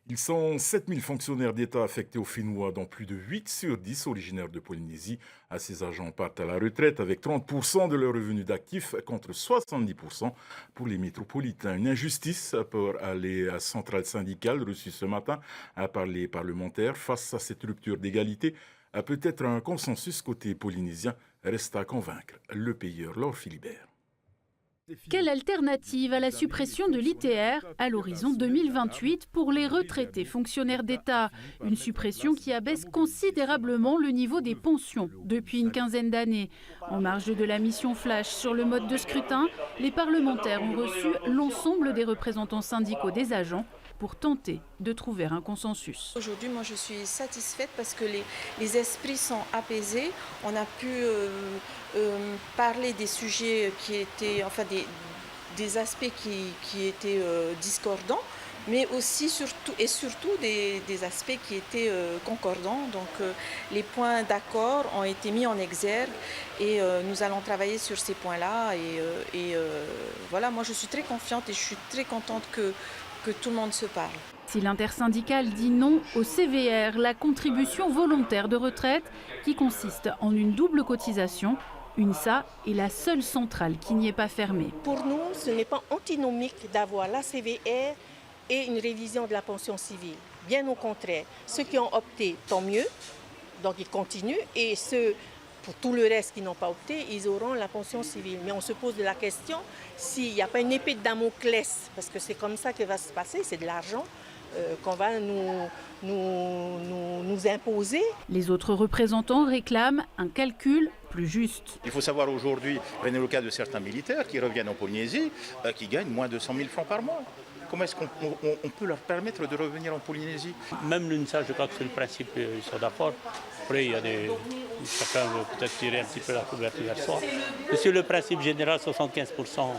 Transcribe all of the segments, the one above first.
Ils sont 7000 fonctionnaires d'État affectés au Fénois, dont plus de 8 sur 10 originaires de Polynésie. Ces agents partent à la retraite avec 30% de leurs revenus d'actifs contre 70% pour les métropolitains. Une injustice pour les centrales syndicales reçues ce matin par les parlementaires. Face à cette rupture d'égalité, peut-être un consensus côté polynésien reste à convaincre le payeur Laure Philibert. Quelle alternative à la suppression de l'ITR à l'horizon 2028 pour les retraités fonctionnaires d'État? Une suppression qui abaisse considérablement le niveau des pensions depuis une quinzaine d'années. En marge de la mission Flash sur le mode de scrutin, les parlementaires ont reçu l'ensemble des représentants syndicaux des agents pour tenter de trouver un consensus. Aujourd'hui, moi, je suis satisfaite parce que les esprits sont apaisés. On a pu parler des sujets qui étaient, enfin, des aspects qui étaient discordants, mais aussi surtout des aspects qui étaient concordants. Donc, les points d'accord ont été mis en exergue et nous allons travailler sur ces points-là. Et voilà, moi, je suis très confiante et je suis très contente que tout le monde se parle. Si l'intersyndicale dit non au CVR, la contribution volontaire de retraite, qui consiste en une double cotisation, UNSA est la seule centrale qui n'y est pas fermée. Pour nous, ce n'est pas antinomique d'avoir la CVR et une révision de la pension civile. Bien au contraire, ceux qui ont opté, tant mieux, donc ils continuent, et ceux, pour tout le reste qui n'ont pas opté, ils auront la pension civile. Mais on se pose la question s'il n'y a pas une épée de Damoclès, parce que c'est comme ça que va se passer, c'est de l'argent qu'on va nous imposer. Les autres représentants réclament un calcul plus juste. Il faut savoir aujourd'hui, prenez le cas de certains militaires qui reviennent en Polynésie, qui gagnent moins de 100 000 francs par mois. Comment est-ce qu'on peut leur permettre de revenir en Polynésie? Même l'UNSA, je crois que c'est le principe, ils sont d'accord. Après, il y a chacun veut peut-être tirer un petit peu la couverture vers soi. Mais sur le principe général, 75%,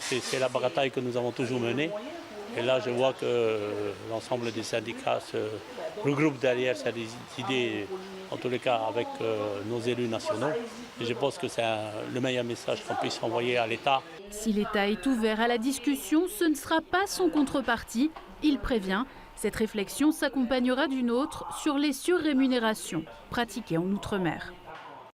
c'est la bataille que nous avons toujours menée. Et là, je vois que l'ensemble des syndicats se regroupent derrière cette idée, en tous les cas avec nos élus nationaux. Et je pense que c'est le meilleur message qu'on puisse envoyer à l'État. Si l'État est ouvert à la discussion, ce ne sera pas sans contrepartie. Il prévient, cette réflexion s'accompagnera d'une autre sur les surrémunérations pratiquées en Outre-mer.